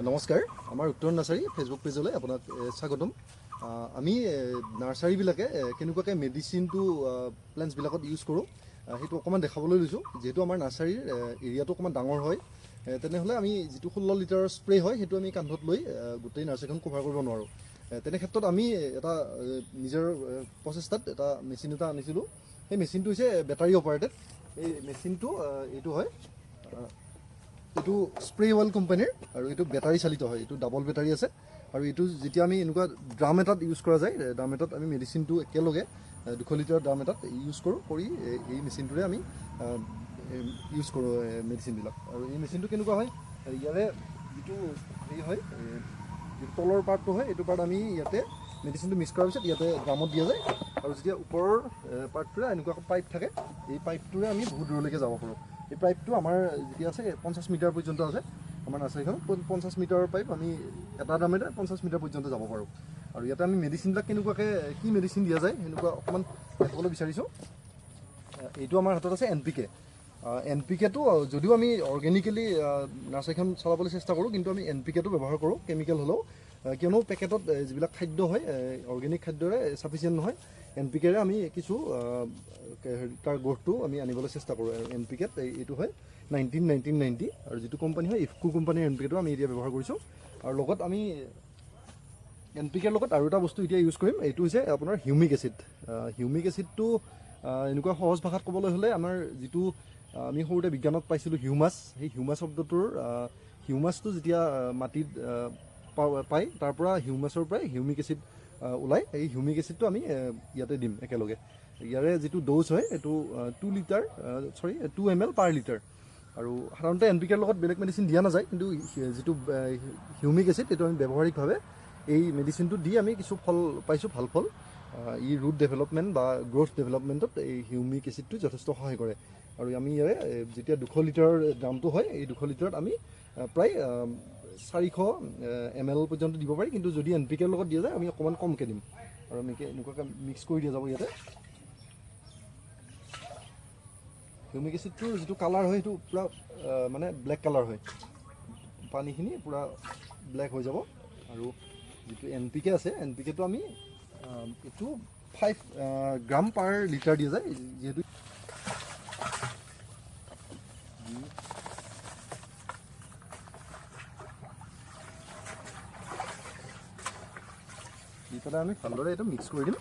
নমস্কাৰ আমাৰ উত্তৰণ নাৰ্চাৰী ফেচবুক পেজলৈ আপোনাক স্বাগতম আমি নাৰ্চাৰীবিলাকে কেনেকুৱাকৈ মেডিচিনটো প্লেণ্টছবিলাকত ইউজ কৰোঁ সেইটো অকণমান দেখাবলৈ লৈছোঁ যিহেতু আমাৰ নাৰ্চাৰীৰ এৰিয়াটো অকণমান ডাঙৰ হয় তেনেহ'লে আমি যিটো 16 লিটাৰৰ স্প্ৰে হয় সেইটো আমি কান্ধত লৈ গোটেই নাৰ্চাৰীখন কভাৰ কৰিব নোৱাৰোঁ তেনে ক্ষেত্ৰত আমি এটা নিজৰ প্ৰচেষ্টাত এটা মেচিন এটা আনিছিলোঁ সেই মেচিনটো হৈছে বেটাৰী অপাৰেটেড এই মেচিনটো এইটো হয় এইটো স্প্ৰে অইল কোম্পানীৰ আৰু এইটো বেটাৰী চালিত হয় এইটো ডাবল বেটাৰী আছে আৰু এইটো যেতিয়া আমি এনেকুৱা ড্ৰাম এটাত ইউজ কৰা যায় ড্ৰাম এটাত আমি মেডিচিনটো একেলগে 200 লিটাৰ ড্ৰাম এটাত ইউজ কৰোঁ কৰি এই মেচিনটোৰে আমি ইউজ কৰোঁ মেডিচিনবিলাক আৰু এই মেচিনটো কেনেকুৱা হয় ইয়াৰে যিটো হেৰি হয় যিটো তলৰ পাৰ্টটো হয় এইটো পাৰ্ট আমি ইয়াতে মেডিচিনটো মিক্স কৰাৰ পিছত ইয়াতে ড্ৰামত দিয়া যায় আৰু যেতিয়া ওপৰৰ পাৰ্টটোৰে এনেকুৱা পাইপ থাকে এই পাইপটোৰে আমি বহুত দূৰলৈকে যাব পাৰোঁ এই পাইপটো আমাৰ যেতিয়া আছে 50 মিটাৰ পৰ্যন্ত আছে আমাৰ নাৰ্চাৰীখনত 50 মিটাৰৰ পাইপ আমি এটা ড্ৰামেৰে 50 মিটাৰ পৰ্যন্ত যাব পাৰোঁ আৰু ইয়াতে আমি মেডিচিনবিলাক কেনেকুৱাকৈ কি মেডিচিন দিয়া যায় সেনেকুৱা অকণমান দেখাবলৈ বিচাৰিছোঁ এইটো আমাৰ হাতত আছে NPK যদিও আমি অৰ্গেনিকেলি নাৰ্চাৰীখন চলাবলৈ চেষ্টা কৰোঁ কিন্তু আমি NPK ব্যৱহাৰ কৰোঁ কেমিকেল হ'লেও কিয়নো পেকেটত যিবিলাক খাদ্য হয় অৰ্গেনিক খাদ্যৰে চাফিচিয়েণ্ট নহয় NPKৰে আমি কিছু তাৰ গ্ৰ'থটো আমি আনিবলৈ চেষ্টা কৰোঁ NPK এইটো হয় 1990 আৰু যিটো কোম্পানী হয় ইফকো কোম্পানীৰ NPKটো আমি এতিয়া ব্যৱহাৰ কৰিছোঁ আৰু লগত আমি NPKৰ লগত আৰু এটা বস্তু এতিয়া ইউজ কৰিম এইটো হৈছে আপোনাৰ হিউমিক এচিডটো এনেকুৱা সহজ ভাষাত ক'বলৈ হ'লে আমাৰ যিটো আমি সৰুতে বিজ্ঞানত পাইছিলোঁ হিউমাছ সেই হিউমাছ শব্দটোৰ হিউমাছটো যেতিয়া মাটিত পায় তাৰ পৰা হিউমাছৰ পৰাই হিউমিক এচিড ওলায় এই হিউমিক এচিডটো আমি ইয়াতে দিম একেলগে ইয়াৰে যিটো ড'জ হয় এইটো 2 ml পাৰ লিটাৰ আৰু সাধাৰণতে NPKৰ লগত বেলেগ মেডিচিন দিয়া নাযায় কিন্তু যিটো হিউমিক এচিড এইটো আমি ব্যৱহাৰিকভাৱে এই মেডিচিনটো দি আমি কিছু ফল পাইছোঁ ভাল ফল ই ৰুট ডেভেলপমেণ্ট বা গ্ৰ'থ ডেভেলপমেণ্টত এই হিউমিক এচিডটো যথেষ্ট সহায় কৰে আৰু আমি ইয়াৰে যেতিয়া 200 লিটাৰৰ দামটো হয় এই 200 লিটাৰত আমি প্ৰায় 400 ml পৰ্যন্ত দিব পাৰি কিন্তু যদি NPKৰ লগত দিয়া যায় আমি অকণমান কমকৈ দিম আৰু আমি এনেকুৱাকৈ মিক্স কৰি দিয়া যাব ইয়াতে হিউমিক এচিডটোৰ যিটো কালাৰ হয় সেইটো পূৰা মানে ব্লেক কালাৰ হয় পানীখিনি পূৰা ব্লেক হৈ যাব আৰু যিটো NPK আছে NPKটো আমি এইটো 5 গ্ৰাম পাৰ লিটাৰ দিয়া যায় যিহেতু দি পেলাই আমি ভালদৰে এইটো মিক্স কৰি দিম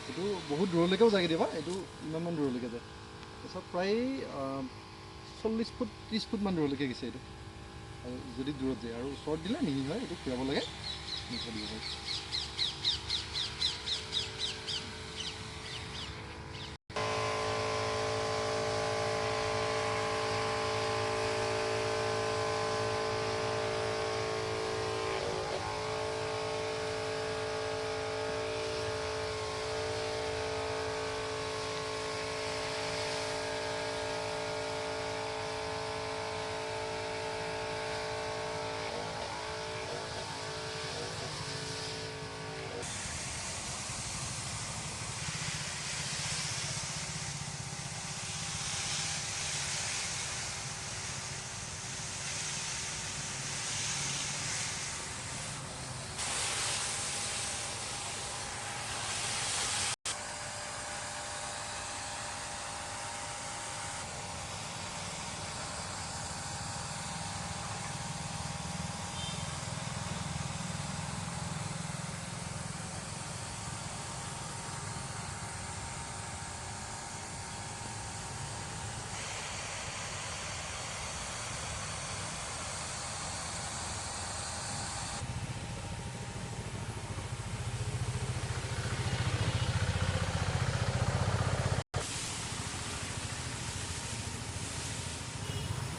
এইটো বহুত দূৰলৈকেও যায় কেতিয়াবা এইটো ইমানমান দূৰলৈকে যায় তাৰপিছত প্ৰায় 40 ফুট 30 ফুটমান দূৰলৈকে গৈছে এইটো আৰু যদি দূৰত যায় আৰু ওচৰত দিলে নিহি হয় এইটো ঘূৰাব লাগে নিশ্চয় দিব পাৰি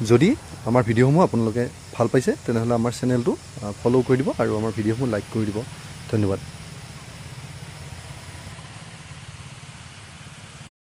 যদি আমাৰ ভিডিঅ'সমূহ আপোনালোকে ভাল পাইছে তেনেহ'লে আমাৰ চেনেলটো ফ'ল' কৰি দিব আৰু আমাৰ ভিডিঅ'সমূহ লাইক কৰি দিব। ধন্যবাদ।